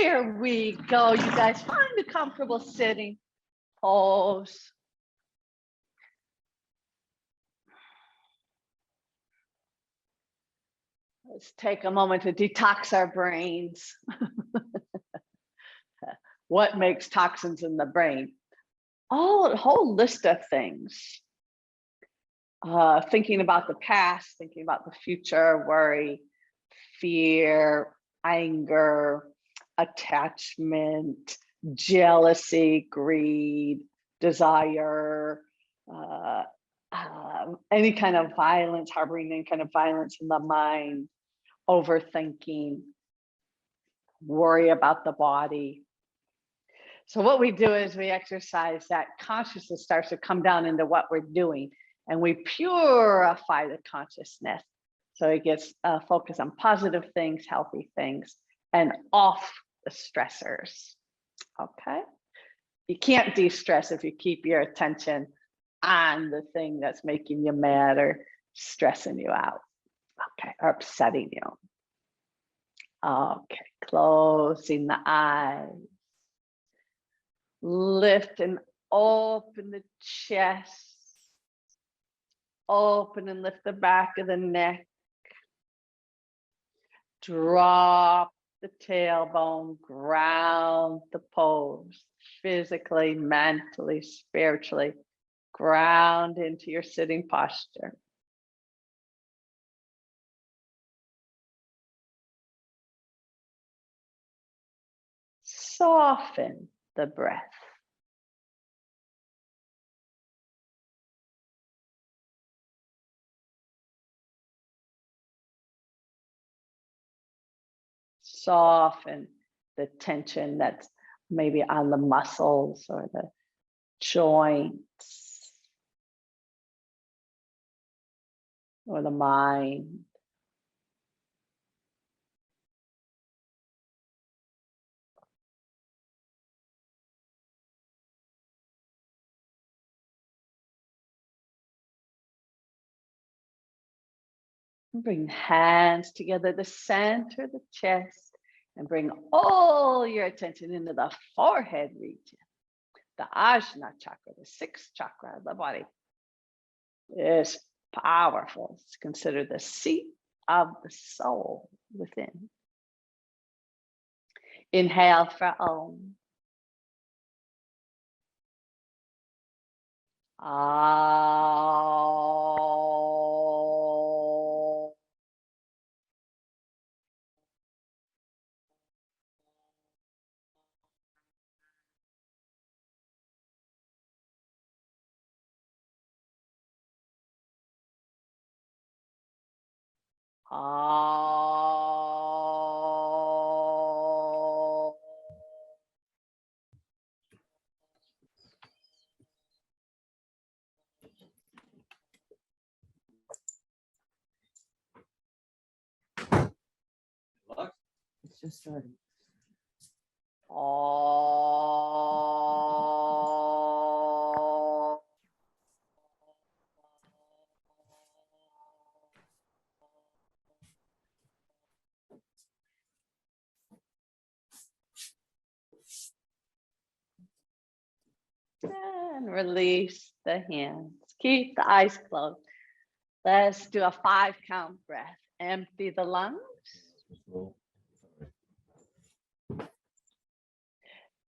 Here we go. You guys find a comfortable sitting pose. Let's take a moment to detox our brains. What makes toxins in the brain? Oh, a whole list of things. Thinking about the past, thinking about the future, worry, fear, anger, attachment, jealousy, greed, desire, any kind of violence, harboring any kind of violence in the mind, overthinking, worry about the body. So what we do is we exercise that consciousness starts to come down into what we're doing, and we purify the consciousness. So it gets focused on positive things, healthy things, and off the stressors. Okay. You can't de-stress if you keep your attention on the thing that's making you mad or stressing you out. Okay, or upsetting you. Okay, closing the eyes. Lift and open the chest. Open and lift the back of the neck. Drop the tailbone, ground the pose. Physically, mentally, spiritually, ground into your sitting posture. Soften the breath. Soften the tension that's maybe on the muscles or the joints or the mind. Bring hands together, the center of the chest, and bring all your attention into the forehead region, the Ajna chakra, the sixth chakra of the body. It's powerful. It's considered the seat of the soul within. Inhale for Om. It's just starting. And release the hands. Keep the eyes closed. Let's do a 5-count breath. Empty the lungs.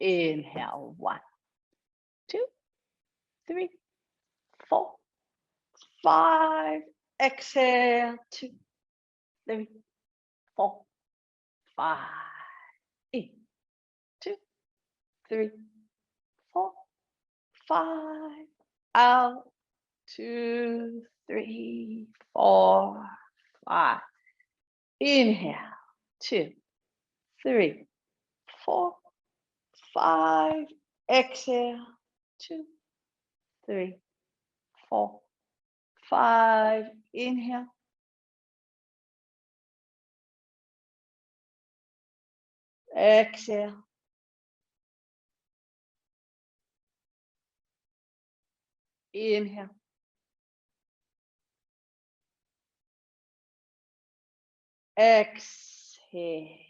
Inhale, 1, 2, 3, 4, 5. Exhale, 2, 3, 4, 5. In, 2, 3, 4, 5. Out, 2, 3, 4, 5. Inhale, 2, 3, 4, 5. Exhale, 2, 3, 4, 5. Inhale. Exhale. Inhale. Exhale.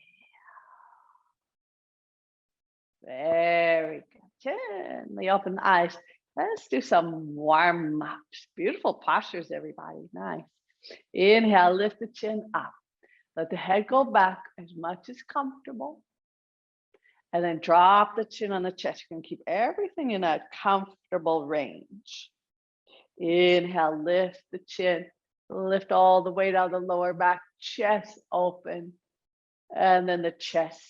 gently open the eyes. Let's do some warm ups. Beautiful postures, everybody. Nice. Inhale, lift the chin up. Let the head go back as much as comfortable. And then drop the chin on the chest. You can keep everything in a comfortable range. Inhale, lift the chin. Lift all the weight out of the lower back, chest open. And then the chest,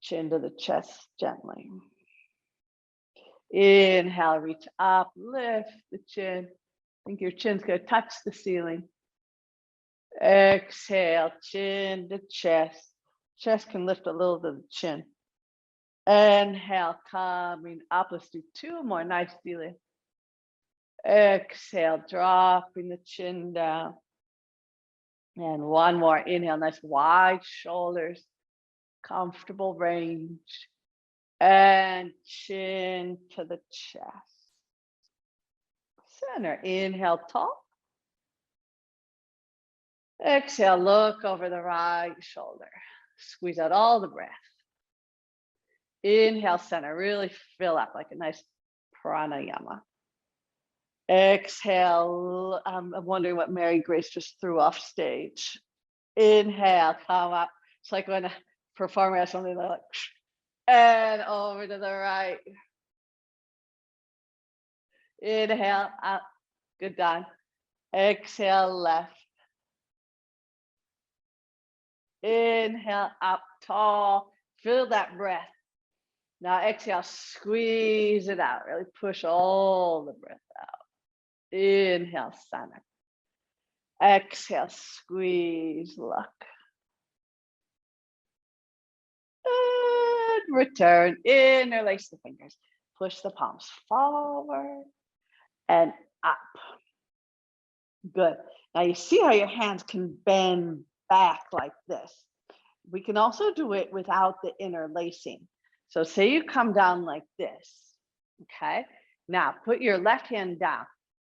chin to the chest gently. Inhale, reach up, lift the chin. Think your chin's gonna touch the ceiling. Exhale, chin to chest. Chest can lift a little to the chin. Inhale, coming up. Let's do 2 more. Nice, Delia. Exhale, dropping the chin down. And 1 more. Inhale, nice wide shoulders, comfortable range. And chin to the chest. Center. Inhale, tall. Exhale, look over the right shoulder. Squeeze out all the breath. Inhale, center. Really fill up like a nice pranayama. Exhale. I'm wondering what Mary Grace just threw off stage. Inhale, come up. It's like when a performer has something like, and over to the right. Inhale, up. Good, done. Exhale, left. Inhale, up, tall. Feel that breath. Now exhale, squeeze it out. Really push all the breath out. Inhale, center. Exhale, squeeze, look. And return, interlace the fingers. Push the palms forward and up. Good. Now you see how your hands can bend back like this. We can also do it without the interlacing. So say you come down like this, okay? Now put your left hand down.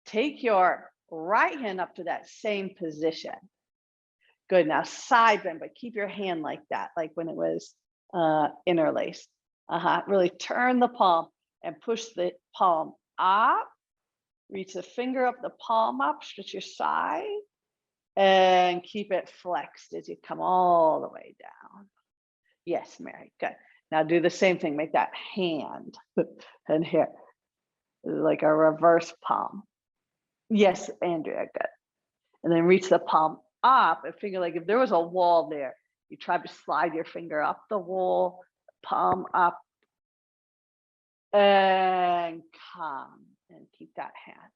Take your right hand up to that same position. Good, now side bend, but keep your hand like that, like when it was interlaced. Really turn the palm and push the palm up. Reach the finger up, the palm up, stretch your side, and keep it flexed as you come all the way down. Yes, Mary, good. Now do the same thing, make that hand, and here, like a reverse palm. Yes, Andrea, good. And then reach the palm up and figure like if there was a wall there, you try to slide your finger up the wall, palm up, and come and keep that hand.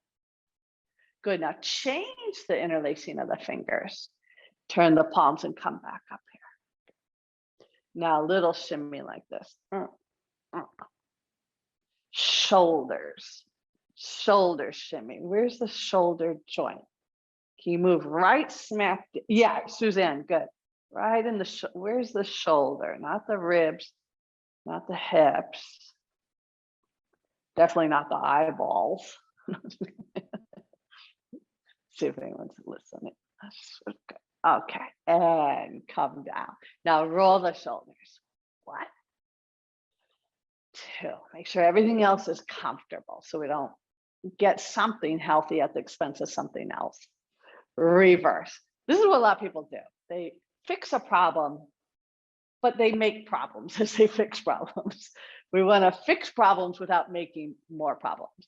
Good, now change the interlacing of the fingers. Turn the palms and come back up here. Now a little shimmy like this. Shoulders, shoulder shimmy. Where's the shoulder joint? Can you move right smack? Yeah, Suzanne, good. Right in the, where's the shoulder? Not the ribs, not the hips. Definitely not the eyeballs. See if anyone's listening. Okay, and come down. Now roll the shoulders. 1, 2. Make sure everything else is comfortable so we don't get something healthy at the expense of something else. Reverse. This is what a lot of people do. They fix a problem, but they make problems as they fix problems. We want to fix problems without making more problems.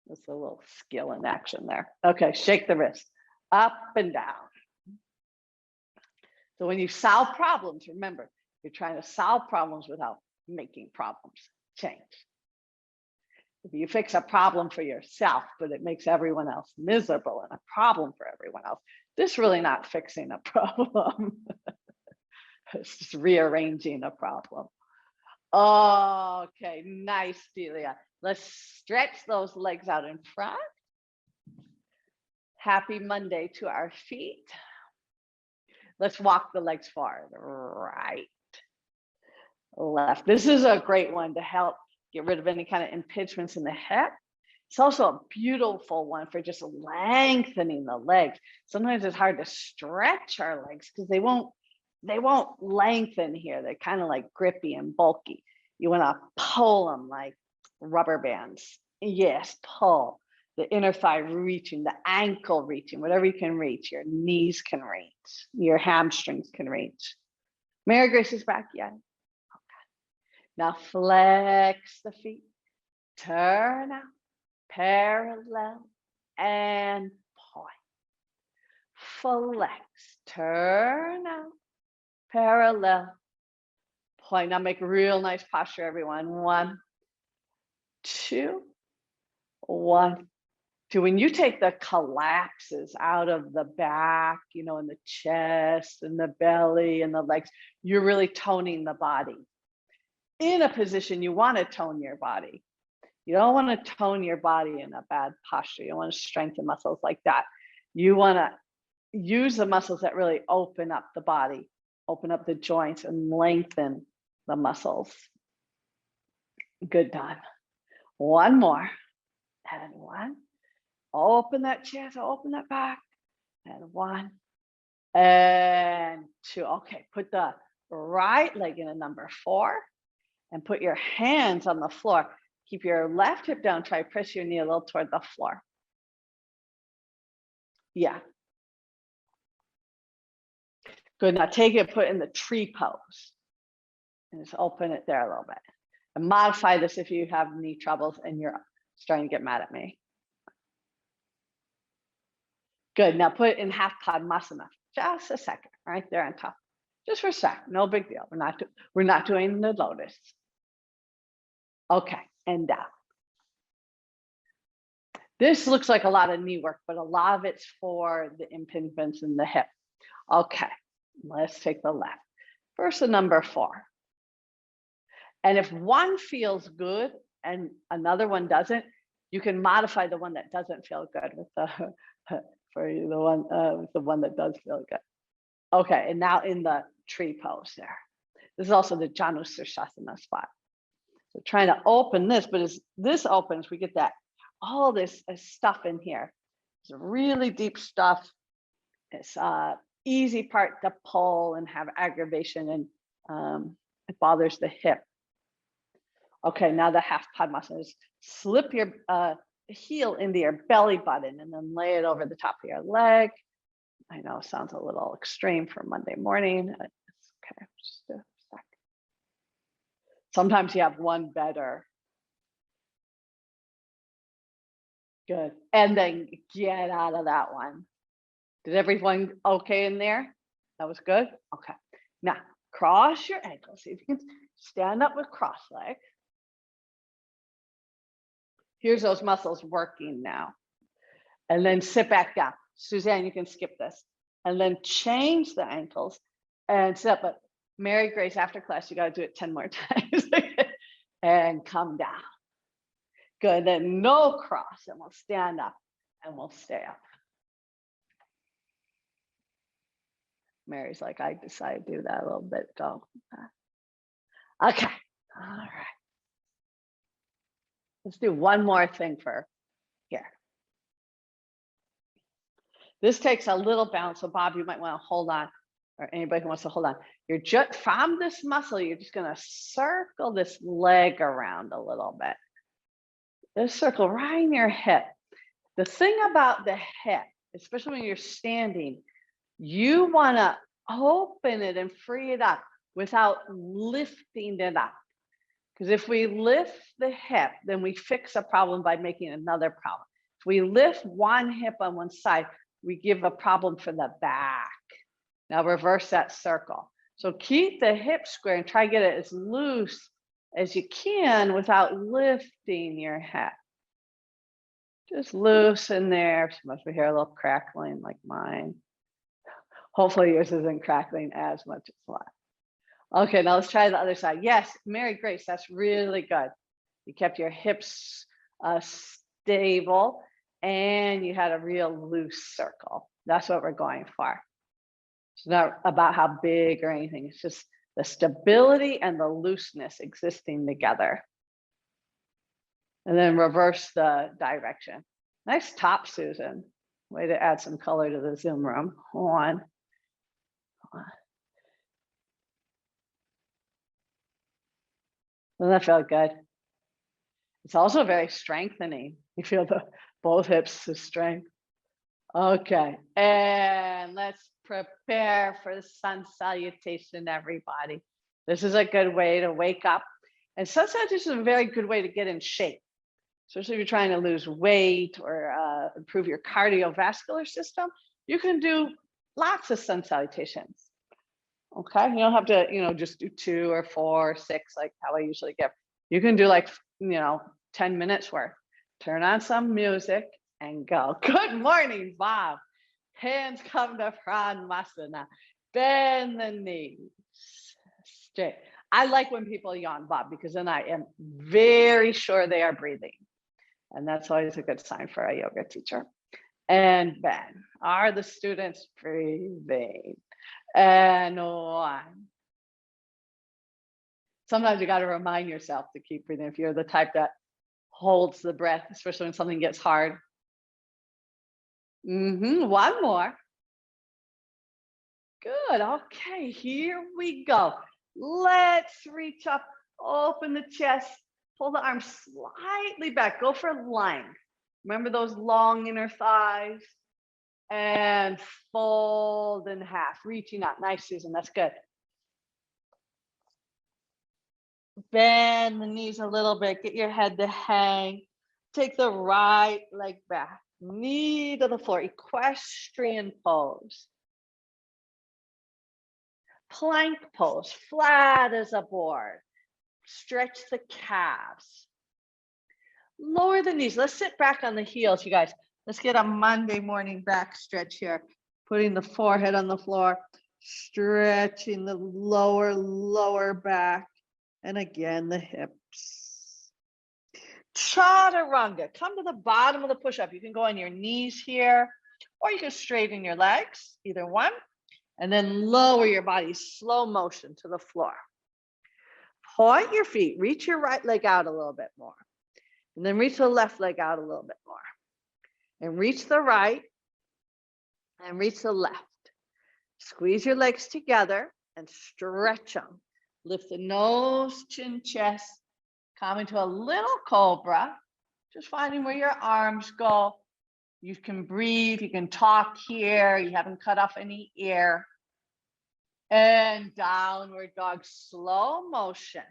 That's a little skill in action there. Okay, shake the wrist up and down. So when you solve problems, remember, you're trying to solve problems without making problems. Change. If you fix a problem for yourself, but it makes everyone else miserable and a problem for everyone else, this is really not fixing a problem. It's just rearranging a problem. Okay, nice, Delia. Let's stretch those legs out in front. Happy Monday to our feet. Let's walk the legs forward, right, left. This is a great one to help get rid of any kind of impingements in the hip. It's also a beautiful one for just lengthening the legs. Sometimes it's hard to stretch our legs because they won't lengthen here. They're kind of like grippy and bulky. You want to pull them like rubber bands. Yes, pull. The inner thigh reaching, the ankle reaching, whatever you can reach. Your knees can reach, your hamstrings can reach. Mary Grace is back yet. Okay. Now flex the feet, turn out, parallel, and point. Flex, turn out, parallel, point. Now make a real nice posture, everyone. 1, 2, 1, 2. When you take the collapses out of the back, you know, and the chest and the belly and the legs, you're really toning the body. In a position, you want to tone your body. You don't want to tone your body in a bad posture. You don't want to strengthen muscles like that. You want to use the muscles that really open up the body, open up the joints and lengthen the muscles. Good, done. One more. And 1. Open that chest, open that back. And 1. And 2. Okay, put the right leg in a number 4 and put your hands on the floor. Keep your left hip down. Try press your knee a little toward the floor. Yeah. Good. Now take it, put it in the tree pose. And just open it there a little bit. And modify this if you have knee troubles and you're starting to get mad at me. Good. Now put it in half Padmasana. Just a second, right there on top. Just for a sec. No big deal. We're not doing the lotus. Okay. And down. This looks like a lot of knee work, but a lot of it's for the impingements in the hip. Okay. Let's take the left. First, the number 4. And if one feels good and another one doesn't, you can modify the one that doesn't feel good with the the one that does feel good. Okay, and now in the tree pose there. This is also the Janu Sirsasana spot. So trying to open this, but as this opens, we get that all this stuff in here. It's really deep stuff. It's easy part to pull and have aggravation, and it bothers the hip. Okay, now the half Padmasana is slip your heel into your belly button and then lay it over the top of your leg. I know it sounds a little extreme for Monday morning. It's okay, just a sec. Sometimes you have one better. Good, and then get out of that one. Did everyone okay in there? That was good? Okay, now cross your ankles. See if you can stand up with cross leg. Here's those muscles working now. And then sit back down. Suzanne, you can skip this. And then change the ankles and sit up. But Mary Grace, after class, you got to do it 10 more times. And come down. Good. Then no cross. And we'll stand up and we'll stay up. Mary's like, I decided to do that a little bit ago. Okay. All right. Let's do one more thing for here. This takes a little balance. So Bob, you might want to hold on, or anybody who wants to hold on. You're just from this muscle, you're just going to circle this leg around a little bit. Just circle right in your hip. The thing about the hip, especially when you're standing, you want to open it and free it up without lifting it up. Because if we lift the hip, then we fix a problem by making another problem. If we lift one hip on one side, we give a problem for the back. Now reverse that circle. So keep the hip square and try to get it as loose as you can without lifting your hip. Just loosen there. Some of you hear a little crackling like mine. Hopefully yours isn't crackling as much as mine. Okay, now let's try the other side. Yes, Mary Grace, that's really good. You kept your hips stable and you had a real loose circle. That's what we're going for. It's not about how big or anything. It's just the stability and the looseness existing together. And then reverse the direction. Nice top, Susan. Way to add some color to the Zoom room. One. Doesn't that feel good? It's also very strengthening. You feel the both hips to strength. Okay, and let's prepare for the sun salutation, everybody. This is a good way to wake up. And sun salutation is a very good way to get in shape, especially if you're trying to lose weight or improve your cardiovascular system. You can do lots of sun salutations. Okay, you don't have to, just do 2 or 4 or 6 like how I usually give. You can do like, 10 minutes worth. Turn on some music and go. Good morning, Bob. Hands come to Pranmasana. Bend the knees straight. I like when people yawn, Bob, because then I am very sure they are breathing. And that's always a good sign for a yoga teacher. And bend. Are the students breathing? And 1. Sometimes you got to remind yourself to keep breathing if you're the type that holds the breath, especially when something gets hard. 1 more. Good. Okay, here we go. Let's reach up, open the chest, pull the arms slightly back, go for length. Remember those long inner thighs? And fold in half, reaching up. Nice, Susan, that's good. Bend the knees a little bit, get your head to hang. Take the right leg back, knee to the floor, equestrian pose. Plank pose, flat as a board. Stretch the calves. Lower the knees. Let's sit back on the heels, you guys. Let's get a Monday morning back stretch here. Putting the forehead on the floor, stretching the lower back, and again, the hips. Chaturanga. Come to the bottom of the push-up. You can go on your knees here, or you can straighten your legs, either one, and then lower your body, slow motion to the floor. Point your feet, reach your right leg out a little bit more, and then reach the left leg out a little bit more. And reach the right and reach the left. Squeeze your legs together and stretch them. Lift the nose, chin, chest. Come into a little cobra. Just finding where your arms go. You can breathe, you can talk here. You haven't cut off any air. And downward dog, slow motion.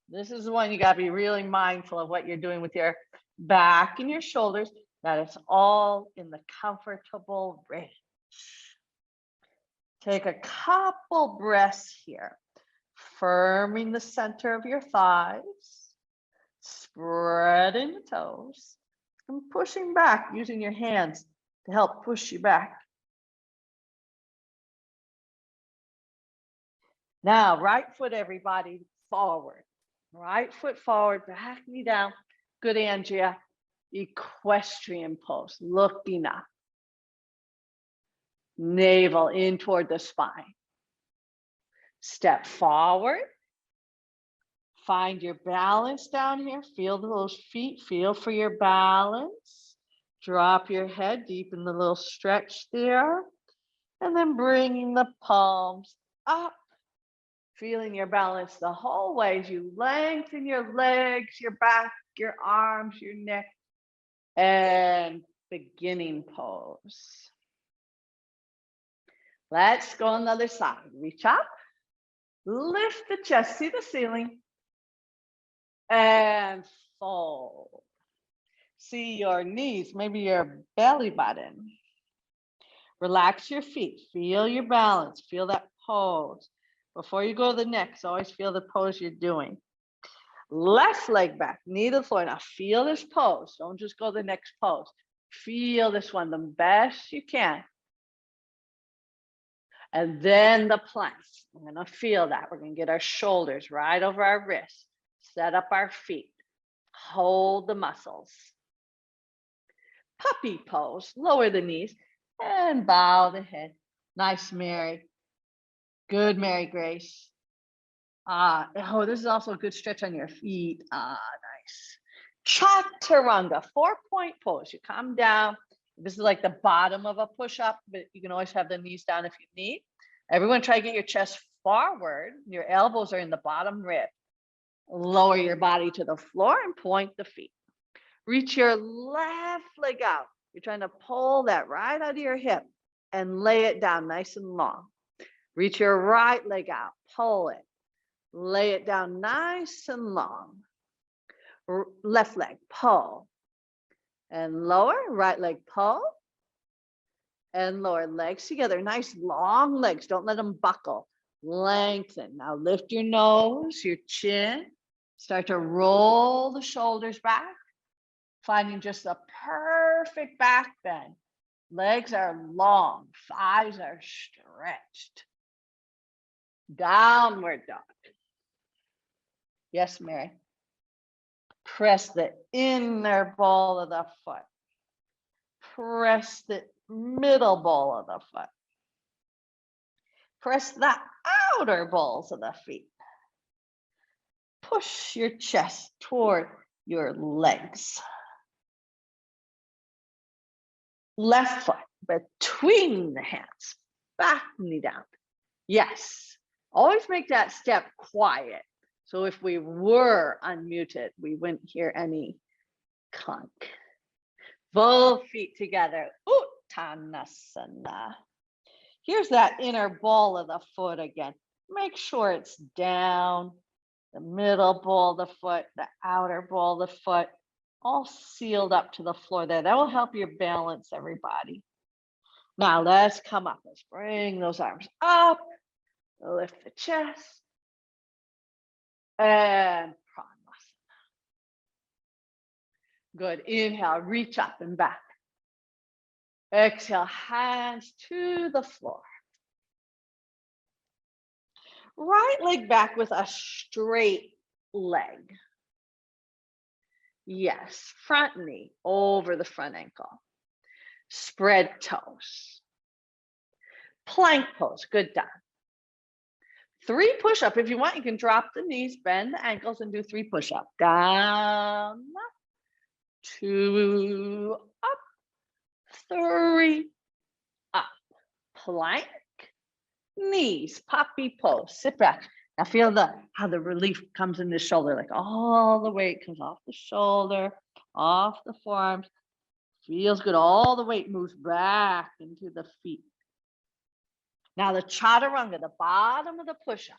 This is the one you got to be really mindful of what you're doing with your back and your shoulders, that it's all in the comfortable range. Take a couple breaths here, firming the center of your thighs, spreading the toes, and pushing back using your hands to help push you back. Now, right foot, everybody, forward. Right foot forward, back knee down. Good, Andrea. Equestrian pose, looking up. Navel in toward the spine. Step forward. Find your balance down here. Feel those feet. Feel for your balance. Drop your head deep in the little stretch there. And then bringing the palms up. Feeling your balance the whole way as you lengthen your legs, your back, your arms, your neck. And beginning pose. Let's go on the other side. Reach up, lift the chest, see the ceiling, and fold. See your knees, maybe your belly button. Relax your feet, feel your balance, feel that pose. Before you go to the next, always feel the pose you're doing. Left leg back, knee to the floor. Now feel this pose. Don't just go to the next pose. Feel this one the best you can. And then the plank. We're going to feel that. We're going to get our shoulders right over our wrists. Set up our feet. Hold the muscles. Puppy pose. Lower the knees and bow the head. Nice, Mary. Good, Mary Grace. Oh, this is also a good stretch on your feet. Nice. Chaturanga, 4-point pose. You come down. This is like the bottom of a push-up, but you can always have the knees down if you need. Everyone try to get your chest forward. Your elbows are in the bottom rib. Lower your body to the floor and point the feet. Reach your left leg out. You're trying to pull that right out of your hip and lay it down nice and long. Reach your right leg out, pull it, lay it down nice and long. Left leg, pull and lower, right leg, pull and lower. Legs together, nice long legs. Don't let them buckle. Lengthen. Now lift your nose, your chin. Start to roll the shoulders back, finding just the perfect back bend. Legs are long, thighs are stretched. Downward dog. Yes, Mary. Press the inner ball of the foot. Press the middle ball of the foot. Press the outer balls of the feet. Push your chest toward your legs. Left foot between the hands, back knee down. Yes, always make that step quiet. So if we were unmuted, we wouldn't hear any clunk. Both feet together, Uttanasana. Here's that inner ball of the foot again. Make sure it's down, the middle ball of the foot, the outer ball of the foot, all sealed up to the floor there. That will help you balance everybody. Now let's come up. Let's bring those arms up, lift the chest, and Pranasana. Good. Inhale, reach up and back. Exhale, hands to the floor. Right leg back with a straight leg. Yes, front knee over the front ankle. Spread toes. Plank pose, good done. 3 push-up. If you want, you can drop the knees, bend the ankles, and do 3 push-up. Down, 2, up, 3, up. Plank, knees, puppy pose. Sit back. Now feel how the relief comes in the shoulder, like all the weight comes off the shoulder, off the forearms. Feels good. All the weight moves back into the feet. Now the chaturanga, the bottom of the push-up.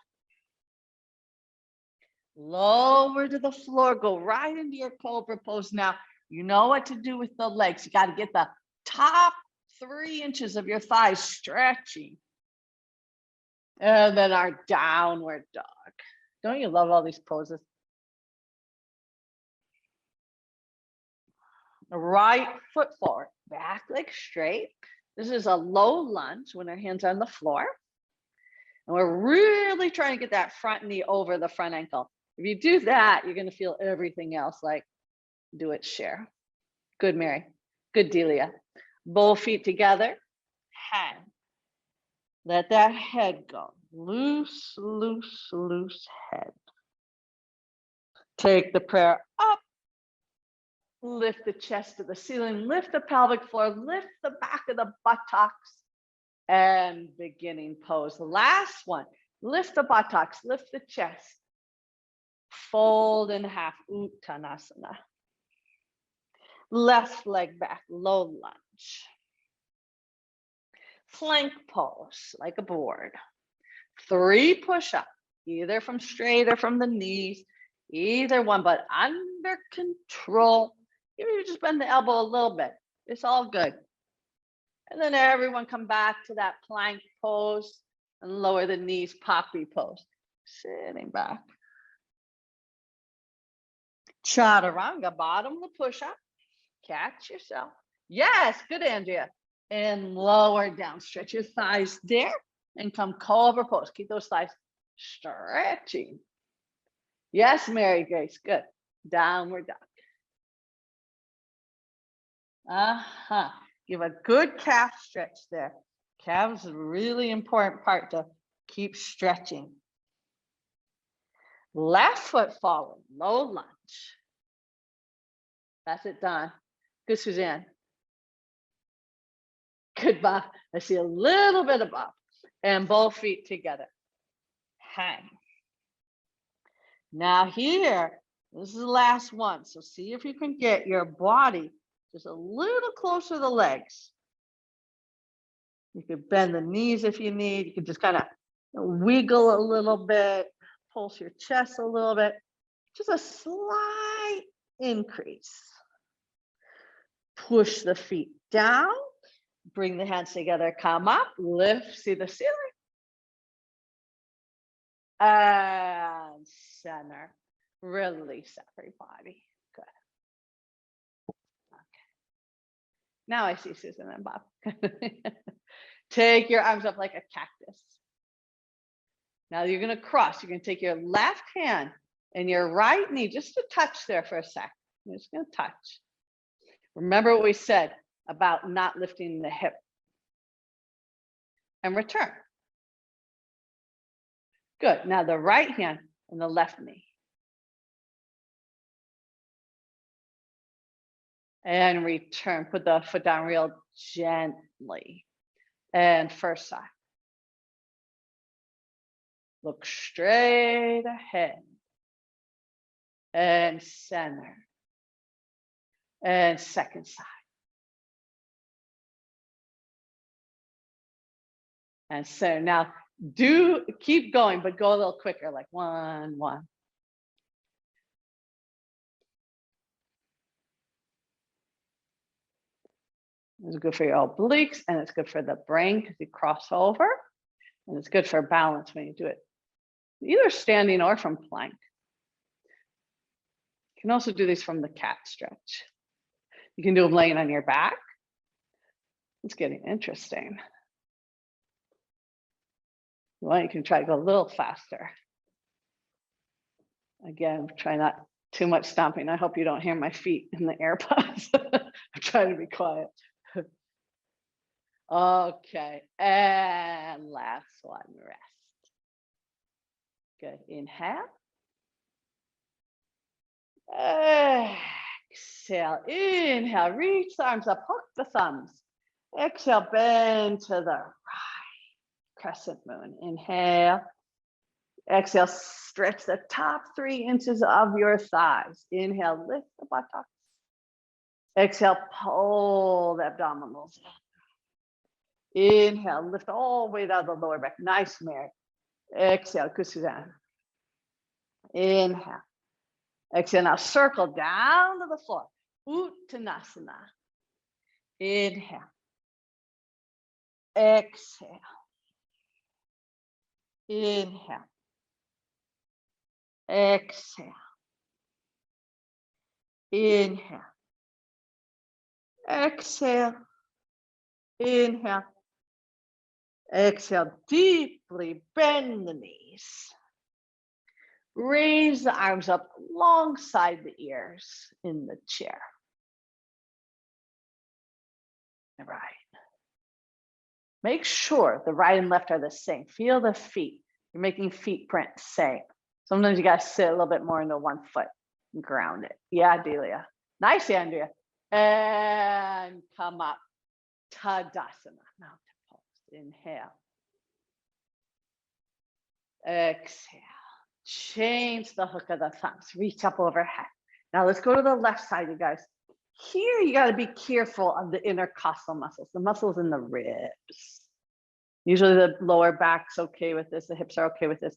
Lower to the floor, go right into your cobra pose. Now, you know what to do with the legs. You got to get the top 3 inches of your thighs stretching. And then our downward dog. Don't you love all these poses? The right foot forward, back leg straight. This is a low lunge when our hands are on the floor. And we're really trying to get that front knee over the front ankle. If you do that, you're going to feel everything else like do it, share. Good, Mary. Good, Delia. Both feet together. Hand. Let that head go. Loose, loose, loose head. Take the prayer up. Lift the chest to the ceiling. Lift the pelvic floor. Lift the back of the buttocks. And beginning pose. The last one. Lift the buttocks. Lift the chest. Fold in half. Uttanasana. Left leg back. Low lunge. Plank pose like a board. 3 push-up, either from straight or from the knees, either one, but under control. Even if you just bend the elbow a little bit, it's all good. And then everyone come back to that plank pose and lower the knees, poppy pose. Sitting back. Chaturanga, bottom of the push-up. Catch yourself. Yes, good, Andrea. And lower down. Stretch your thighs there and come cobra pose. Keep those thighs stretching. Yes, Mary Grace. Good. Downward dog. Give a good calf stretch there. Calves is a really important part to keep stretching. Left foot forward. Low lunge. That's it, Don. Good, Suzanne. Good, Bob. I see a little bit of Bob. And both feet together. Hang. Now here, this is the last one. So see if you can get your body just a little closer to the legs. You could bend the knees if you need. You could just kind of wiggle a little bit, pulse your chest a little bit. Just a slight increase. Push the feet down. Bring the hands together. Come up. Lift. See the ceiling. And center. Release everybody. Good. Okay. Now I see Susan and Bob. Take your arms up like a cactus. Now you're going to cross. You're going to take your left hand and your right knee just to touch there for a sec. You're just going to touch. Remember what we said about not lifting the hip. And return. Good. Now the right hand and the left knee. And return. Put the foot down real gently. And first side. Look straight ahead. And center. And second side. And so now do keep going, but go a little quicker, like 1, 1. It's good for your obliques and it's good for the brain because you cross over, and it's good for balance when you do it, either standing or from plank. You can also do these from the cat stretch. You can do them laying on your back. It's getting interesting. Well, you can try to go a little faster. Again, try not too much stomping. I hope you don't hear my feet in the AirPods. I'm trying to be quiet. Okay, and last one, rest. Good, inhale. Exhale, inhale, reach the arms up, hook the thumbs. Exhale, bend to the right, crescent moon. Inhale. Exhale, stretch the top 3 inches of your thighs. Inhale, lift the buttocks. Exhale, pull the abdominals in. Inhale, lift all the way down the lower back. Nice, Mary. Exhale, good Suzanne. Inhale. Exhale, now circle down to the floor. Uttanasana. Inhale. Exhale. Inhale. Exhale. Inhale. Exhale. Inhale. Exhale, deeply bend the knees. Raise the arms up alongside the ears in the chair. All right. Make sure the right and left are the same. Feel the feet. You're making feet print same. Sometimes you got to sit a little bit more into one foot and ground it. Yeah, Delia. Nice, Andrea. And come up. Tadasana. Mountain pose. Inhale. Exhale. Change the hook of the thumbs. Reach up overhead. Now let's go to the left side, you guys. Here, you got to be careful of the intercostal muscles, the muscles in the ribs. Usually the lower back's okay with this, the hips are okay with this,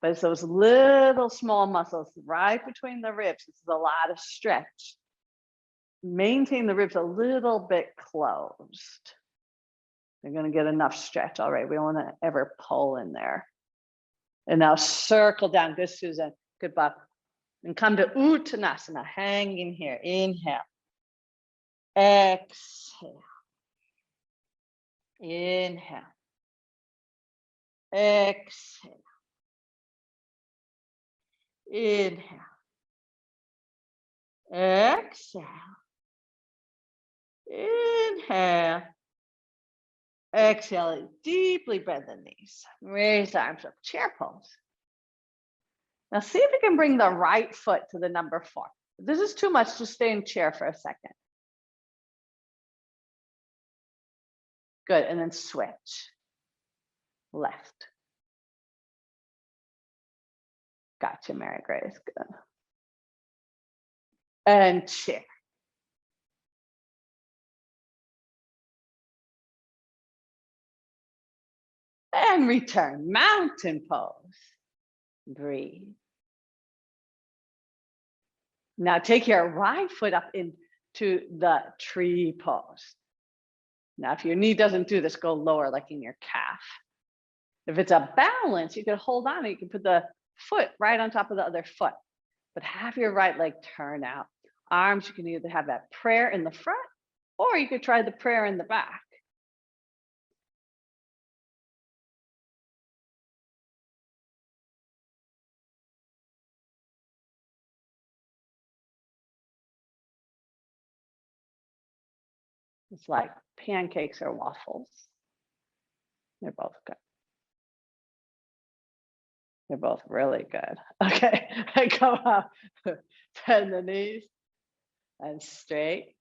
but it's those little small muscles right between the ribs. This is a lot of stretch. Maintain the ribs a little bit closed. You're going to get enough stretch. All right, we don't want to ever pull in there. And now circle down. Good, Susan. Good, Bob. And come to Uttanasana, hanging here. Inhale. Exhale. Inhale. Exhale. Inhale. Exhale. Inhale. Exhale. Deeply bend the knees. Raise the arms up. Chair pose. Now see if you can bring the right foot to the number 4. If this is too much, just stay in chair for a second. Good, and then switch. Left. Gotcha, Mary Grace. Good. And chair. And return, mountain pose. Breathe. Now take your right foot up into the tree pose. Now, if your knee doesn't do this, go lower, like in your calf. If it's a balance, you can hold on, you can put the foot right on top of the other foot, but have your right leg turn out. Arms, you can either have that prayer in the front, or you could try the prayer in the back. It's like pancakes or waffles. They're both good. They're both really good. Okay, go up, bend the knees and straight,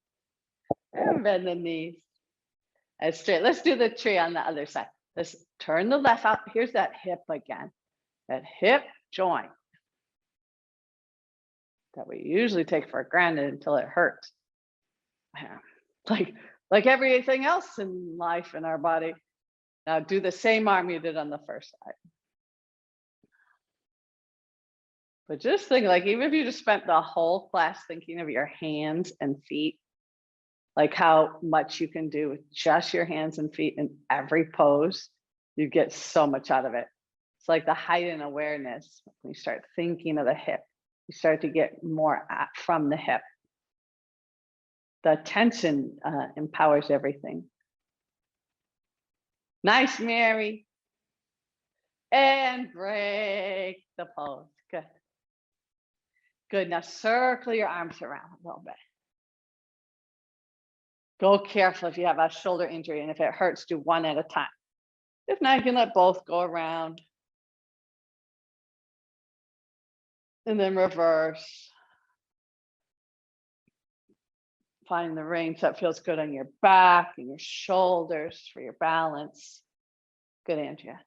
and bend the knees and straight. Let's do the tree on the other side. Let's turn the left out. Here's that hip again, that hip joint that we usually take for granted until it hurts. Like everything else in life in our body. Now do the same arm you did on the first side. But just think, like, even if you just spent the whole class thinking of your hands and feet, like how much you can do with just your hands and feet in every pose, you get so much out of it. It's like the heightened awareness. When you start thinking of the hip, you start to get more from the hip. The tension empowers everything. Nice, Mary. And break the pose. Good. Good. Now circle your arms around a little bit. Go careful if you have a shoulder injury, and if it hurts, do one at a time. If not, you can let both go around. And then reverse. Find the range that feels good on your back and your shoulders for your balance. Good, Andrea.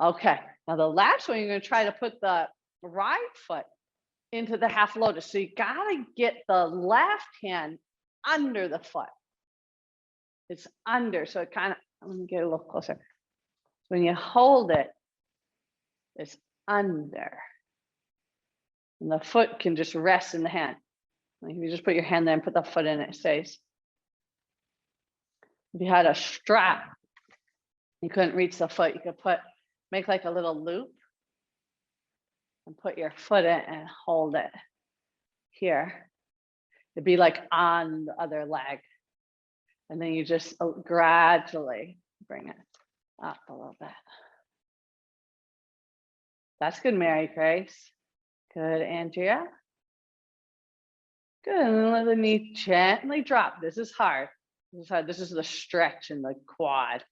Okay, now the last one, you're going to try to put the right foot into the half lotus. So you got to get the left hand under the foot. It's under, so it kind of, let me get a little closer. When you hold it, it's under. And the foot can just rest in the hand. Like if you just put your hand there and put the foot in, it stays. If you had a strap, you couldn't reach the foot, you could make like a little loop and put your foot in and hold it here. It'd be like on the other leg. And then you just gradually bring it up a little bit. That's good, Mary Grace. Good, Andrea. Good, and then let the knee gently drop. This is hard. This is hard. This is the stretch in the quad.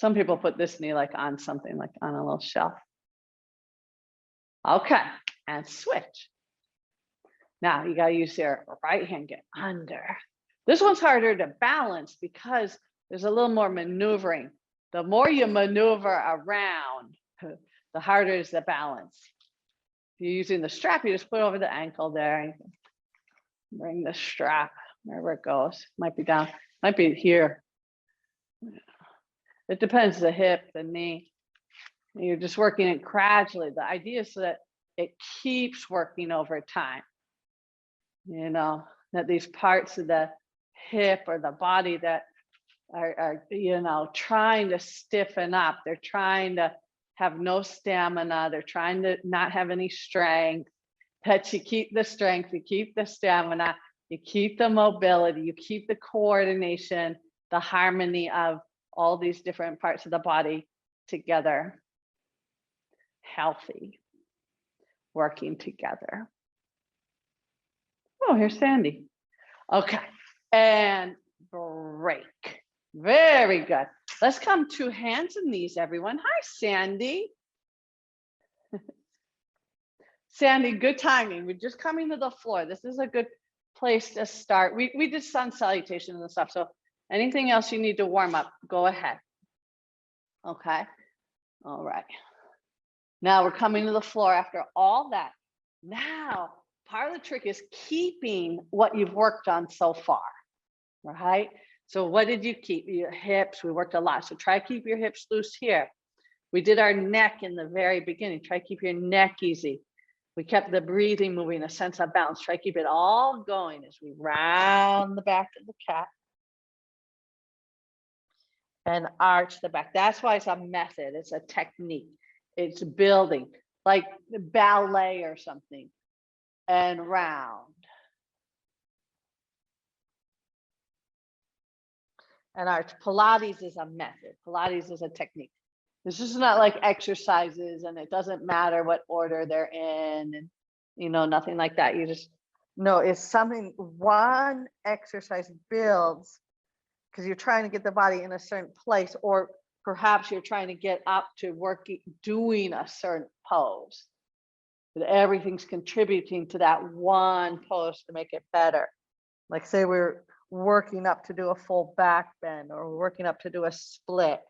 Some people put this knee like on something, like on a little shelf. Okay, and switch. Now you gotta use your right hand, get under. This one's harder to balance because there's a little more maneuvering. The more you maneuver around, the harder is the balance. If you're using the strap, you just put over the ankle there. And bring the strap wherever it goes. Might be down, might be here. It depends, the hip, the knee. You're just working it gradually. The idea is so that it keeps working over time. You know, that these parts of the hip or the body that are you know, trying to stiffen up. They're trying to have no stamina. They're trying to not have any strength. That you keep the strength, you keep the stamina, you keep the mobility, you keep the coordination, the harmony of all these different parts of the body together, healthy, working together. Oh, here's Sandy. Okay, and break. Very good. Let's come to hands and knees, everyone. Hi, Sandy. Sandy, good timing. We're just coming to the floor. This is a good place to start. We did sun salutations and stuff, so anything else you need to warm up, go ahead. Okay, all right. Now we're coming to the floor after all that. Now, part of the trick is keeping what you've worked on so far, right? So what did you keep? Your hips, we worked a lot. So try to keep your hips loose here. We did our neck in the very beginning. Try to keep your neck easy. We kept the breathing moving, a sense of balance. Try to keep it all going as we round the back of the cat and arch the back. That's why it's a method. It's a technique. It's building like ballet or something, and round. And arch. Pilates is a method. Pilates is a technique. This is not like exercises, and it doesn't matter what order they're in, and nothing like that. You just know it's something. One exercise builds because you're trying to get the body in a certain place, or perhaps you're trying to get up to doing a certain pose. But everything's contributing to that one pose to make it better. Like say we're working up to do a full back bend, or we're working up to do a split,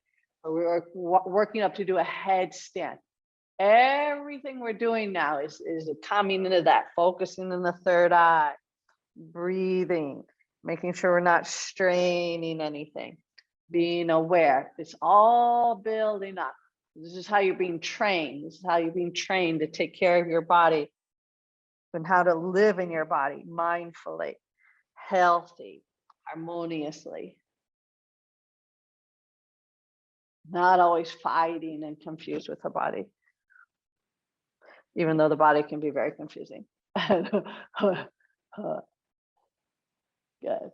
or we're working up to do a headstand. Everything we're doing now is coming into that, focusing in the third eye, breathing, making sure we're not straining anything, being aware. It's all building up. This is how you're being trained. This is how you're being trained to take care of your body and how to live in your body mindfully, healthy, harmoniously. Not always fighting and confused with the body, even though the body can be very confusing. Good.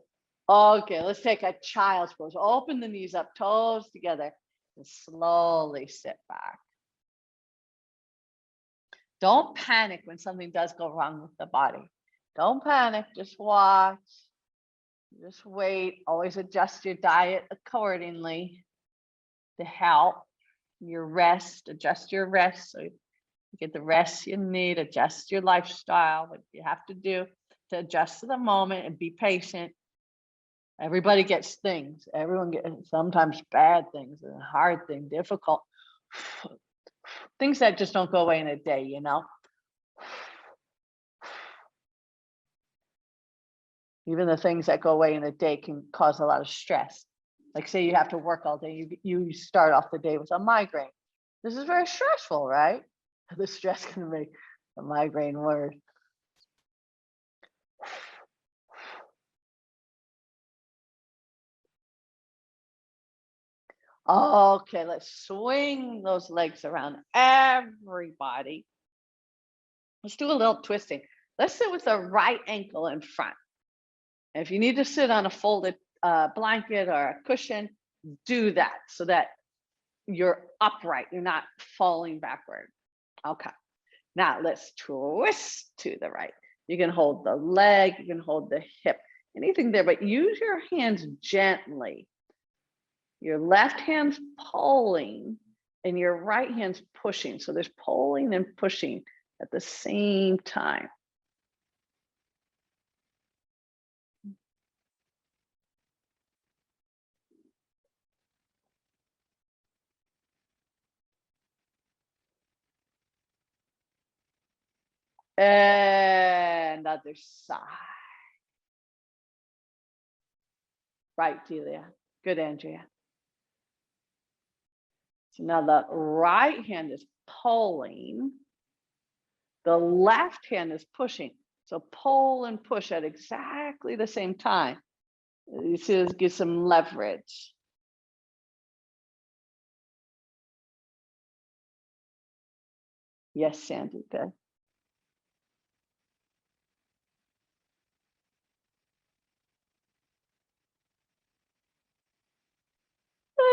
Okay, let's take a child's pose. Open the knees up, toes together, and slowly sit back. Don't panic when something does go wrong with the body. Don't panic, just watch, just wait. Always adjust your diet accordingly to help your rest. Adjust your rest so you get the rest you need. Adjust your lifestyle, what you have to do to adjust to the moment, and be patient. Everybody gets things. Everyone gets sometimes bad things and hard things, difficult things that just don't go away in a day, Even the things that go away in a day can cause a lot of stress. Like say you have to work all day, you start off the day with a migraine. This is very stressful, right? The stress can make the migraine worse. Okay, let's swing those legs around, everybody. Let's do a little twisting. Let's sit with the right ankle in front. And if you need to sit on a folded blanket or a cushion, do that so that you're upright, you're not falling backward. Okay, now let's twist to the right. You can hold the leg, you can hold the hip, anything there, but use your hands gently. Your left hand's pulling and your right hand's pushing. So there's pulling and pushing at the same time. And other side. Right, Delia. Good, Andrea. So now the right hand is pulling. The left hand is pushing. So pull and push at exactly the same time. You see, this gives some leverage. Yes, Sandy, good.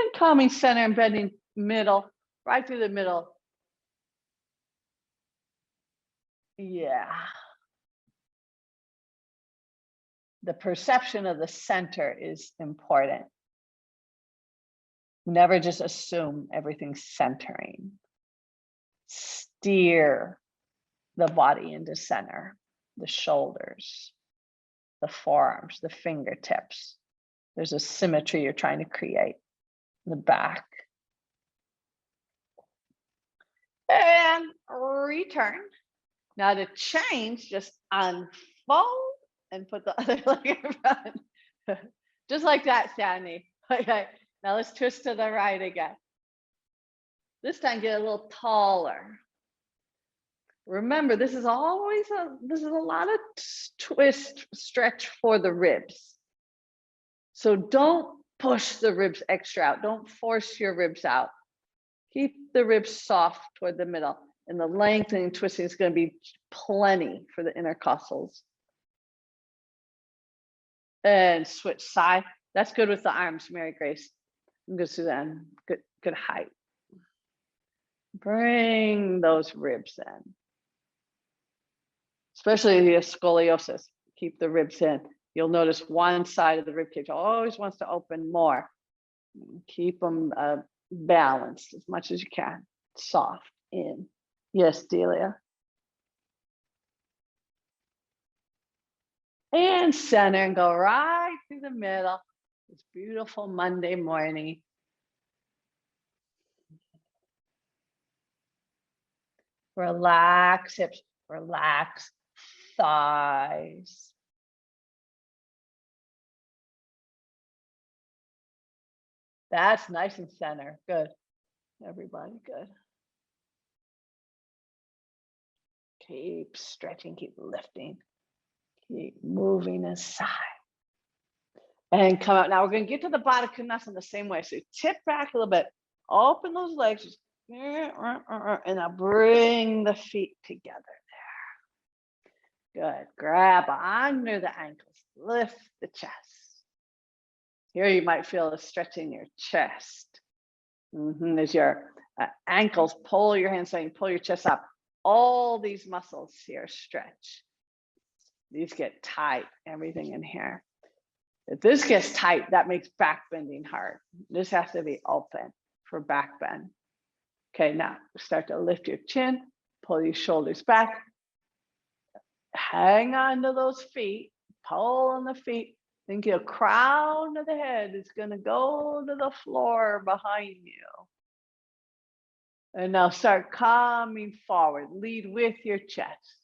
And calming center and bending middle, right through the middle. Yeah. The perception of the center is important. Never just assume everything's centering. Steer the body into center, the shoulders, the forearms, the fingertips. There's a symmetry you're trying to create. The back. And return. Now to change, just unfold and put the other leg in front. Just like that, Sandy. Okay, now let's twist to the right again. This time get a little taller. Remember, this is a lot of twist, stretch for the ribs. So don't push the ribs extra out. Don't force your ribs out. Keep the ribs soft toward the middle. And the lengthening and twisting is going to be plenty for the intercostals. And switch side. That's good with the arms, Mary Grace. Good, Suzanne. Good height. Bring those ribs in. Especially if you have scoliosis. Keep the ribs in. You'll notice one side of the rib cage always wants to open more. Keep them balanced as much as you can. Soft in. Yes, Delia. And center and go right through the middle. This beautiful Monday morning. Relax hips, relax thighs. That's nice and center. Good. Everybody, good. Keep stretching, keep lifting, keep moving aside. And come out. Now we're going to get to the Baddha Konasana the same way. So tip back a little bit, open those legs, just, and now bring the feet together there. Good. Grab under the ankles, lift the chest. Here you might feel a stretch in your chest. As your ankles pull your hands down, you pull your chest up. All these muscles here stretch. These get tight, everything in here. If this gets tight, that makes back bending hard. This has to be open for back bend. Okay, now start to lift your chin, pull your shoulders back. Hang on to those feet, pull on the feet. Think your crown of the head is going to go to the floor behind you. And now start coming forward. Lead with your chest.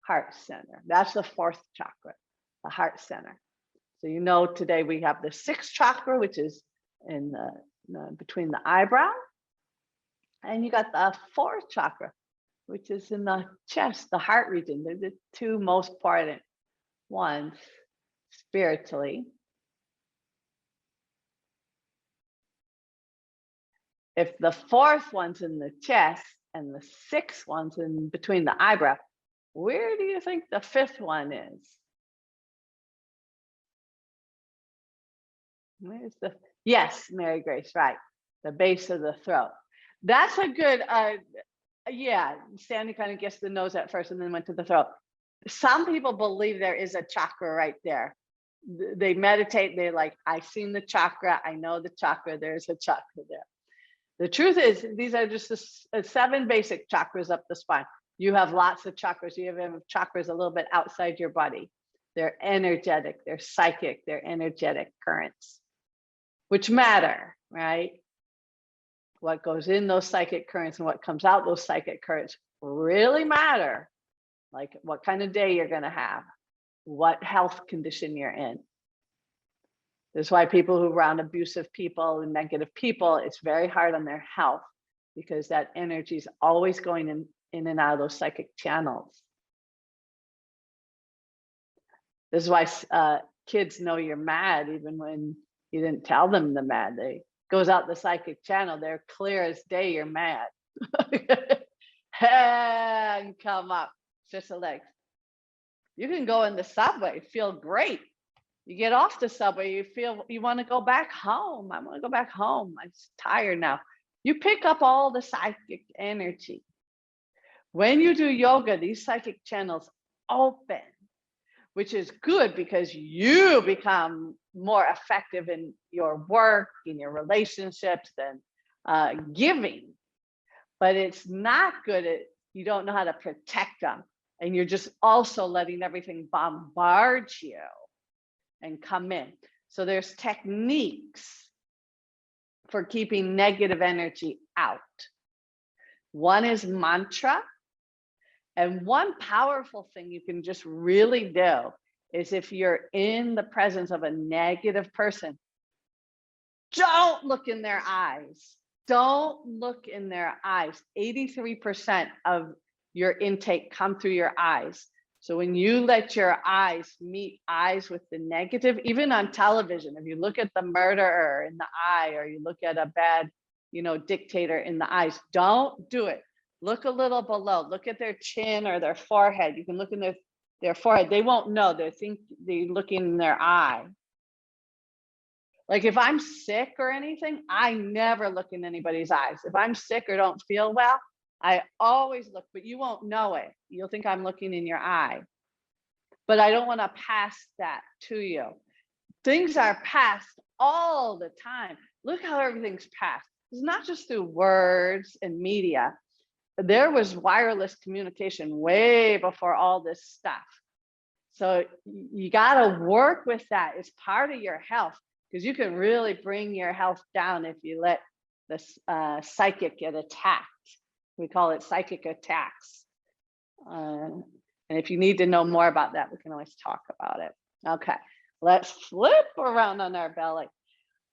Heart center. That's the fourth chakra, the heart center. So you know today we have the sixth chakra, which is in between the eyebrow. And you got the fourth chakra, which is in the chest, the heart region. They're the two most important ones spiritually. If the fourth one's in the chest and the sixth one's in between the eyebrow, where do you think the fifth one is? Where's the, yes, Mary Grace, right. The base of the throat. That's a good, yeah, Sandy kind of guessed the nose at first and then went to the throat. Some people believe there is a chakra right there. They meditate, they're like, I've seen the chakra, I know the chakra, there's a chakra there. The truth is, these are just the 7 basic chakras up the spine. You have lots of chakras. You have chakras a little bit outside your body. They're energetic, they're psychic, they're energetic currents, which matter, right? What goes in those psychic currents and what comes out those psychic currents really matter. Like what kind of day you're going to have, what health condition you're in. That's why people who are around abusive people and negative people, it's very hard on their health because that energy is always going in and out of those psychic channels. This is why kids know you're mad even when you didn't tell them the mad. They goes out the psychic channel, they're clear as day, you're mad. And come up, just the legs. You can go in the subway, feel great. You get off the subway, you feel you want to go back home. I want to go back home. I'm tired now. You pick up all the psychic energy. When you do yoga, these psychic channels open, which is good because you become more effective in your work, in your relationships, than giving. But it's not good at, you don't know how to protect them. And you're just also letting everything bombard you and come in. So there's techniques for keeping negative energy out. One is mantra. And one powerful thing you can just really do is if you're in the presence of a negative person, don't look in their eyes. Don't look in their eyes. 83% of your intake come through your eyes. So when you let your eyes meet eyes with the negative, even on television, if you look at the murderer in the eye, or you look at a bad, dictator in the eyes, don't do it. Look a little below, look at their chin or their forehead. You can look in their forehead. They won't know. They think they're looking in their eye. Like if I'm sick or anything, I never look in anybody's eyes. If I'm sick or don't feel well, I always look, but you won't know it. You'll think I'm looking in your eye. But I don't want to pass that to you. Things are passed all the time. Look how everything's passed. It's not just through words and media. There was wireless communication way before all this stuff. So you got to work with that. It's part of your health, because you can really bring your health down if you let the psychic get attacked. We call it psychic attacks. And if you need to know more about that, we can always talk about it. Okay, let's flip around on our belly.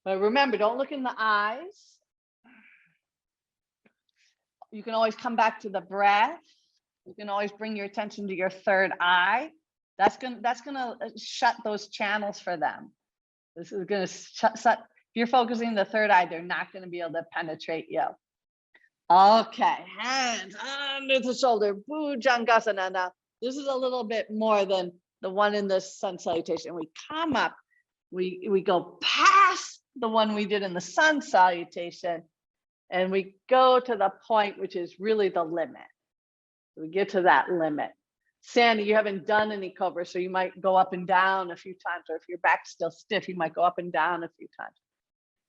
But remember, don't look in the eyes. You can always come back to the breath. You can always bring your attention to your third eye. That's gonna shut those channels for them. This is gonna shut. If you're focusing the third eye, they're not gonna be able to penetrate you. Okay, hands under the shoulder, Bhujangasana. Now, this is a little bit more than the one in the sun salutation. We come up, we go past the one we did in the sun salutation, and we go to the point, which is really the limit. We get to that limit. Sandy, you haven't done any cobra, so you might go up and down a few times, or if your back's still stiff, you might go up and down a few times.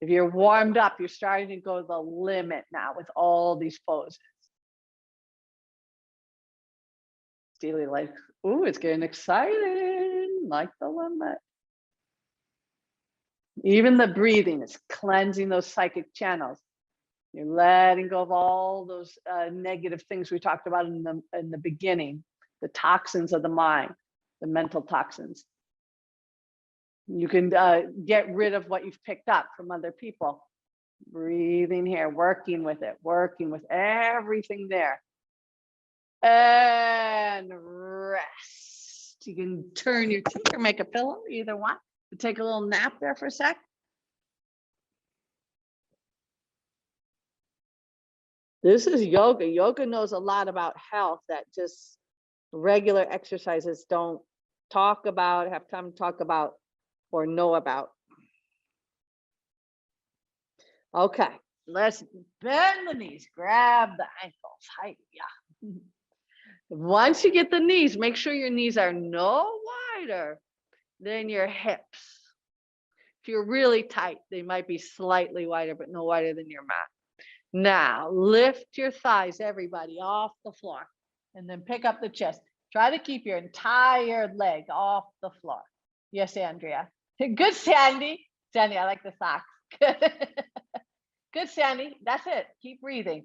If you're warmed up, you're starting to go to the limit now with all these poses. Steely like, ooh, it's getting exciting, like the limit. Even the breathing is cleansing those psychic channels. You're letting go of all those negative things we talked about in the beginning, the toxins of the mind, the mental toxins. You can get rid of what you've picked up from other people. Breathing here, working with it, working with everything there. And rest. You can turn your cheek or make a pillow, either one. Take a little nap there for a sec. This is yoga. Yoga knows a lot about health that just regular exercises don't talk about, have time to talk about, or know about. Okay, let's bend the knees, grab the ankles. Hi, yeah. Once you get the knees, make sure your knees are no wider than your hips. If you're really tight, they might be slightly wider, but no wider than your mat. Now, lift your thighs, everybody, off the floor, and then pick up the chest. Try to keep your entire leg off the floor. Yes, Andrea. Good, Sandy. Sandy, I like the socks. Good, Sandy. That's it. Keep breathing.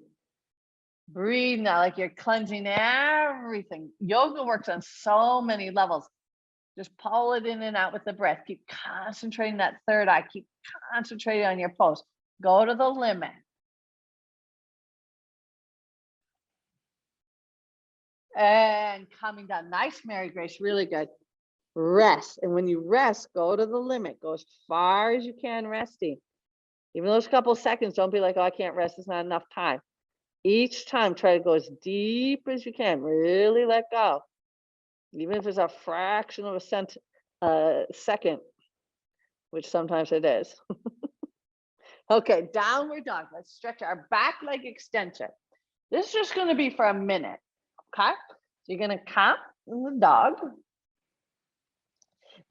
Breathe now like you're cleansing everything. Yoga works on so many levels. Just pull it in and out with the breath. Keep concentrating that third eye. Keep concentrating on your pose. Go to the limit. And coming down. Nice, Mary Grace. Really good. Rest. And when you rest, go to the limit. Go as far as you can resting. Even those couple seconds, don't be like, oh, I can't rest. It's not enough time. Each time, try to go as deep as you can. Really let go. Even if it's a fraction of a second, which sometimes it is. Okay, downward dog. Let's stretch our back leg extension. This is just going to be for a minute. Okay, so you're going to come in the dog.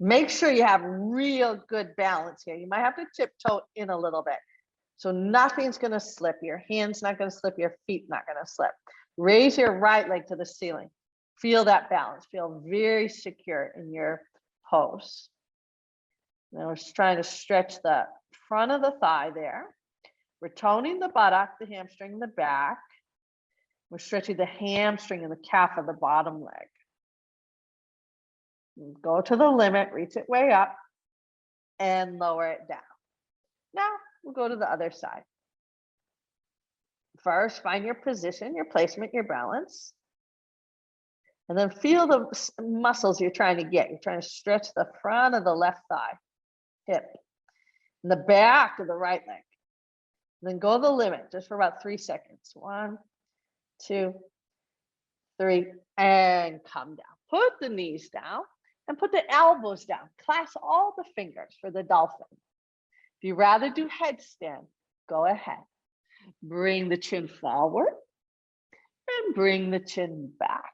Make sure you have real good balance here. You might have to tiptoe in a little bit. So nothing's going to slip. Your hand's not going to slip. Your feet not going to slip. Raise your right leg to the ceiling. Feel that balance. Feel very secure in your pose. Now we're just trying to stretch the front of the thigh there. We're toning the buttock, the hamstring, the back. We're stretching the hamstring and the calf of the bottom leg. Go to the limit, reach it way up, and lower it down. Now we'll go to the other side. First, find your position, your placement, your balance. And then feel the muscles you're trying to get. You're trying to stretch the front of the left thigh, hip, and the back of the right leg. And then go the limit just for about 3 seconds. 1, 2, 3, and come down. Put the knees down and put the elbows down. Clasp all the fingers for the dolphin. If you'd rather do headstand, go ahead. Bring the chin forward and bring the chin back.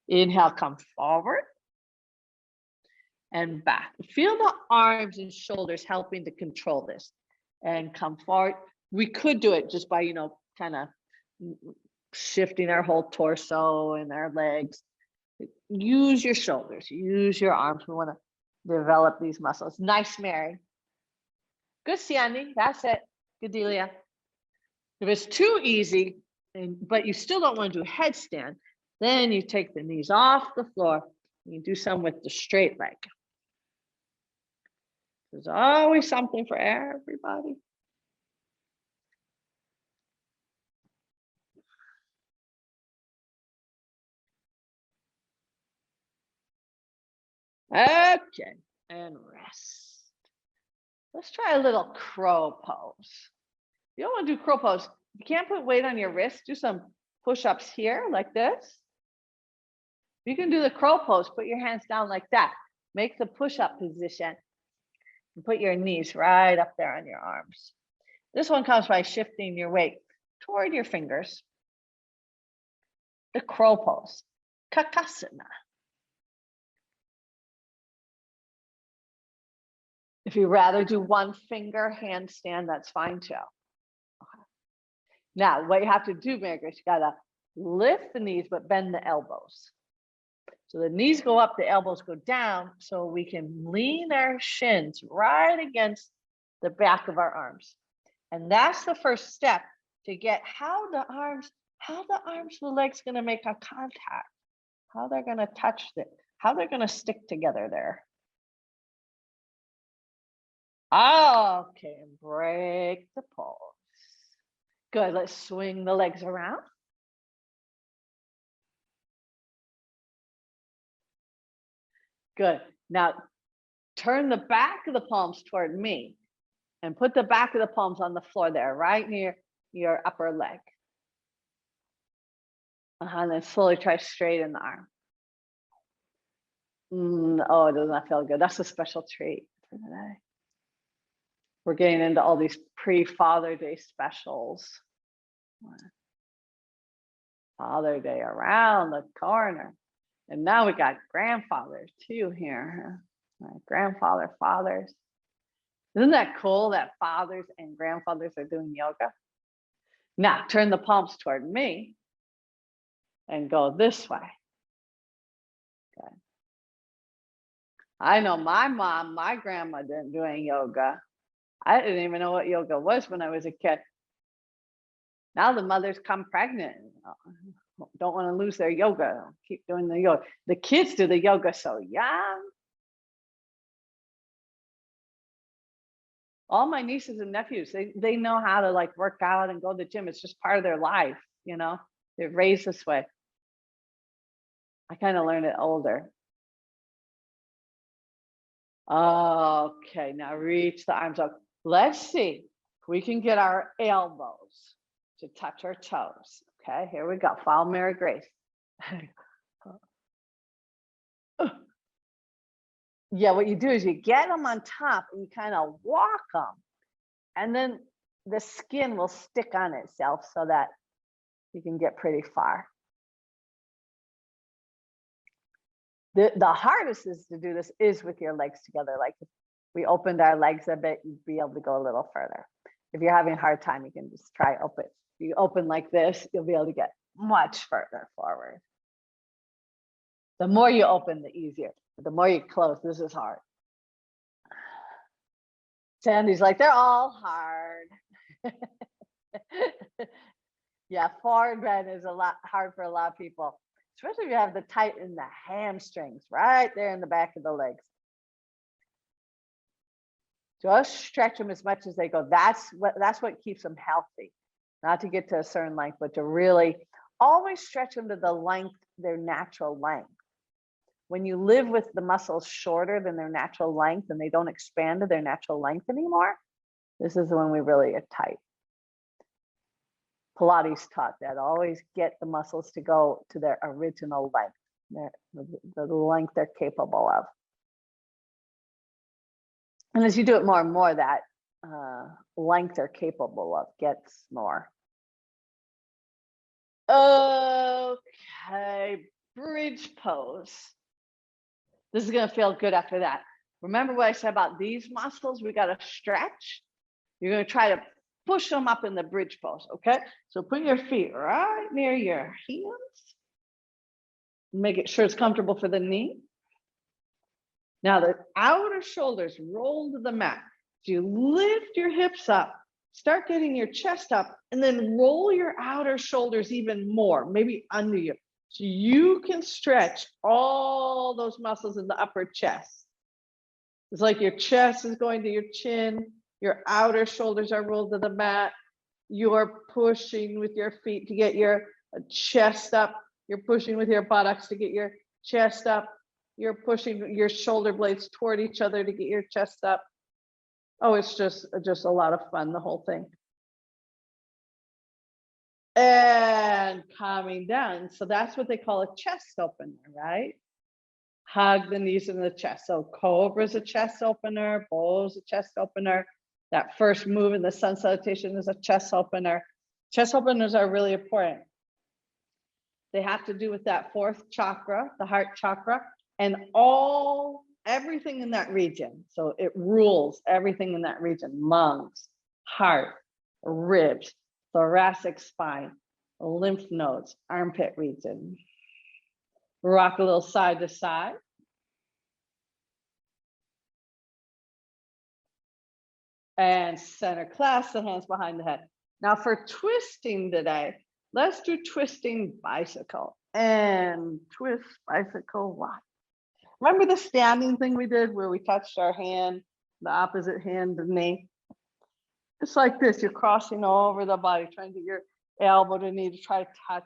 Inhale, come forward and back. Feel the arms and shoulders helping to control this. And come forward. We could do it just by, kind of shifting our whole torso and our legs. Use your shoulders, use your arms. We want to develop these muscles. Nice, Mary. Good, Sandy. That's it. Good, Delia. If it's too easy, but you still don't want to do headstand, then you take the knees off the floor. You do some with the straight leg. There's always something for everybody. Okay, and rest. Let's try a little crow pose. You don't want to do crow pose. You can't put weight on your wrist. Do some push-ups here like this. You can do the crow pose. Put your hands down like that. Make the push-up position. And put your knees right up there on your arms. This one comes by shifting your weight toward your fingers. The crow pose, Kakasana. If you rather do one finger handstand, that's fine too. Okay. Now, what you have to do, Mary Grace, you gotta lift the knees, but bend the elbows. So the knees go up, the elbows go down, so we can lean our shins right against the back of our arms. And that's the first step to get how the arms, the legs gonna make a contact, how they're gonna touch it, how they're gonna stick together there. Okay, and break the pose. Good, let's swing the legs around. Good. Now turn the back of the palms toward me and put the back of the palms on the floor there, right near your upper leg. And then slowly try to straighten the arm. Oh, it does not feel good. That's a special treat for today. We're getting into all these pre-Father Day specials. Father Day around the corner. And now we got grandfathers too here. Grandfather, fathers. Isn't that cool that fathers and grandfathers are doing yoga? Now turn the palms toward me and go this way. Okay. I know my mom, my grandma didn't do any yoga. I didn't even know what yoga was when I was a kid. Now the mothers come pregnant, don't want to lose their yoga, keep doing the yoga. The kids do the yoga so young. All my nieces and nephews, they know how to like work out and go to the gym. It's just part of their life, they're raised this way. I kind of learned it older. Okay, now reach the arms up. Let's see if we can get our elbows to touch our toes. Okay, here we go. Follow Mary Grace. Yeah, what you do is you get them on top and you kind of walk them, and then the skin will stick on itself so that you can get pretty far. The hardest is to do this is with your legs together. Like if we opened our legs a bit, you'd be able to go a little further. If you're having a hard time, you can just try open. If you open like this, you'll be able to get much further forward. The more you open, the easier. But the more you close, this is hard. Sandy's like, they're all hard. Yeah, forward bend is a lot hard for a lot of people, especially if you have the tight in the hamstrings, right there in the back of the legs. Just stretch them as much as they go. That's what keeps them healthy. Not to get to a certain length, but to really always stretch them to the length, their natural length. When you live with the muscles shorter than their natural length and they don't expand to their natural length anymore, this is when we really get tight. Pilates taught that. Always get the muscles to go to their original length, the length they're capable of. And as you do it more and more, that length they're capable of gets more. Okay, bridge pose. This is going to feel good after that. Remember what I said about these muscles? We got to stretch. You're going to try to push them up in the bridge pose, okay? So put your feet right near your heels. Make it sure it's comfortable for the knee. Now the outer shoulders roll to the mat. So you lift your hips up, start getting your chest up, and then roll your outer shoulders even more, maybe under you. So you can stretch all those muscles in the upper chest. It's like your chest is going to your chin, your outer shoulders are rolled to the mat. You're pushing with your feet to get your chest up. You're pushing with your buttocks to get your chest up. You're pushing your shoulder blades toward each other to get your chest up. Oh, it's just a lot of fun, the whole thing. And calming down. So that's what they call a chest opener, right? Hug the knees in the chest. So cobra is a chest opener, bow is a chest opener. That first move in the sun salutation is a chest opener. Chest openers are really important. They have to do with that fourth chakra, the heart chakra, and everything in that region. So it rules everything in that region: lungs, heart, ribs, thoracic spine, lymph nodes, armpit region. Rock a little side to side. And center clasp the hands behind the head. Now for twisting today, let's do twisting bicycle. And twist, bicycle, walk. Remember the standing thing we did where we touched our hand, the opposite hand, the knee? It's like this, you're crossing over the body, trying to get your elbow to knee to try to touch.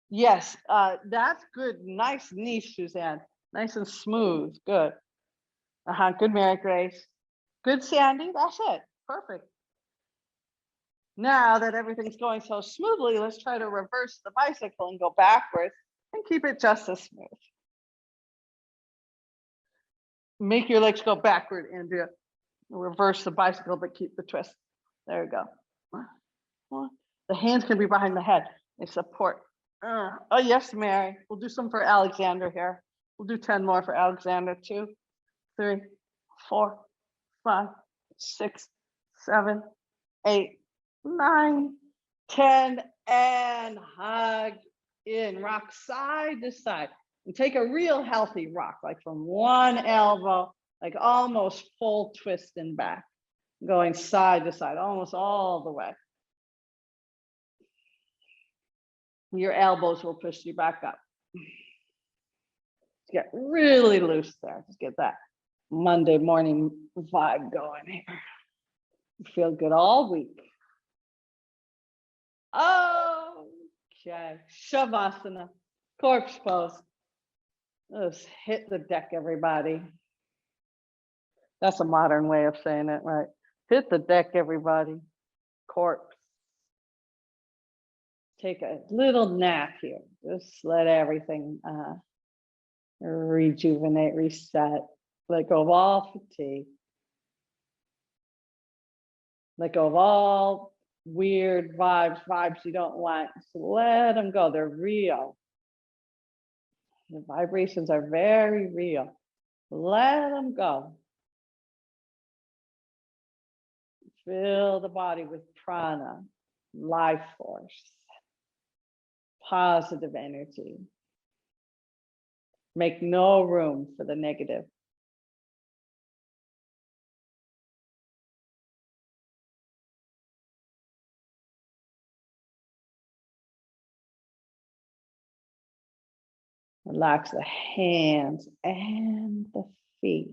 Yes, that's good. Nice knee, Suzanne. Nice and smooth. Good. Good, Mary Grace. Good, Sandy. That's it. Perfect. Now that everything's going so smoothly, let's try to reverse the bicycle and go backwards and keep it just as smooth. Make your legs go backward, Andrea. Reverse the bicycle, but keep the twist. There you go. The hands can be behind the head. They support. Oh, yes, Mary. We'll do some for Alexander here. We'll do 10 more for Alexander. 2, 3, 4, 5, 6, 7, 8, 9, 10, and hug in. Rock side to side. And take a real healthy rock, like from one elbow, like almost full twist and back, going side to side, almost all the way. Your elbows will push you back up. Get really loose there. Just get that Monday morning vibe going here. Feel good all week. Okay, Shavasana, corpse pose. Let's hit the deck, everybody. That's a modern way of saying it, right? Hit the deck, everybody. Corpse. Take a little nap here. Just let everything rejuvenate, reset. Let go of all fatigue. Let go of all weird vibes you don't want. Just let them go. They're real. The vibrations are very real. Let them go. Fill the body with prana, life force, positive energy. Make no room for the negative. Relax the hands and the feet.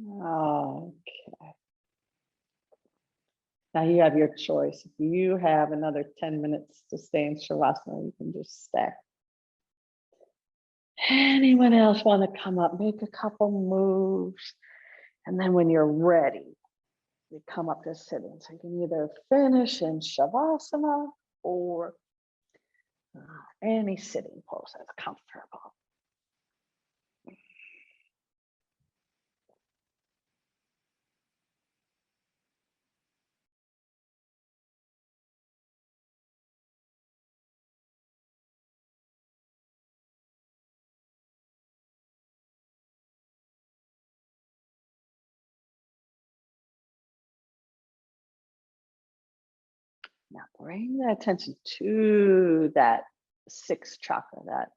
Okay. Now you have your choice. If you have another 10 minutes to stay in Shavasana, you can just stay. Anyone else want to come up, make a couple moves, and then when you're ready, you come up to sitting. So you can either finish in Shavasana or any sitting pose that's comfortable. Now bring the attention to that sixth chakra, that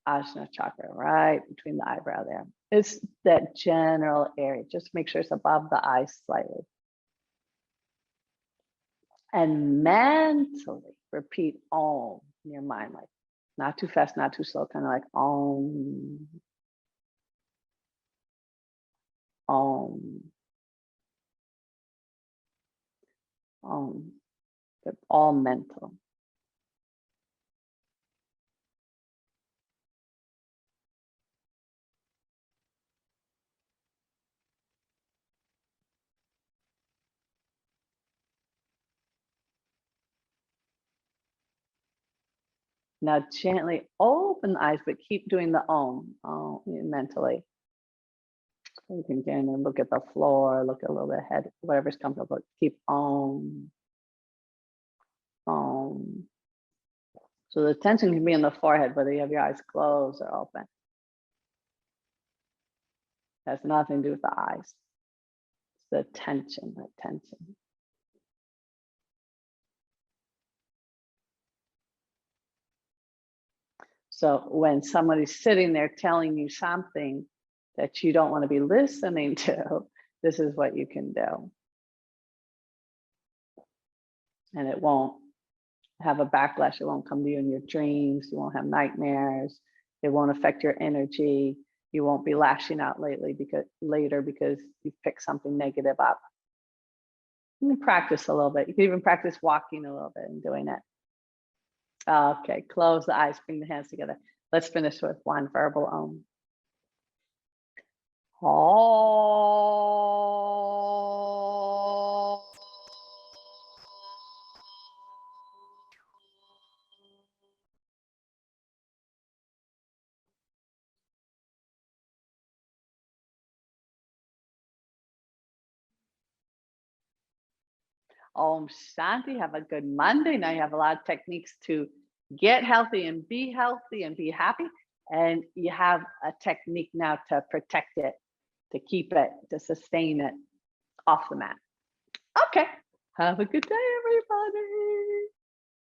Ajna chakra, right between the eyebrow there. It's that general area. Just make sure it's above the eyes slightly. And mentally repeat Om in your mind, like not too fast, not too slow, kind of like Om, Om, Om. They're all mental. Now gently open the eyes, but keep doing the Om, mentally. You can again look at the floor, look a little bit ahead, whatever's comfortable, but keep Om, Om. So the tension can be in the forehead, whether you have your eyes closed or open. It has nothing to do with the eyes. It's the tension, the tension. So when somebody's sitting there telling you something that you don't want to be listening to, this is what you can do. And it won't have a backlash. It won't come to you in your dreams. You won't have nightmares. It won't affect your energy. You won't be lashing out later because you picked something negative up. You can practice a little bit. You can even practice walking a little bit and doing it. Okay, close the eyes, bring the hands together. Let's finish with one verbal Om. Om Shanti. Have a good Monday. Now you have a lot of techniques to get healthy and be happy. And you have a technique now to protect it, to keep it, to sustain it off the mat. Okay. Have a good day, everybody.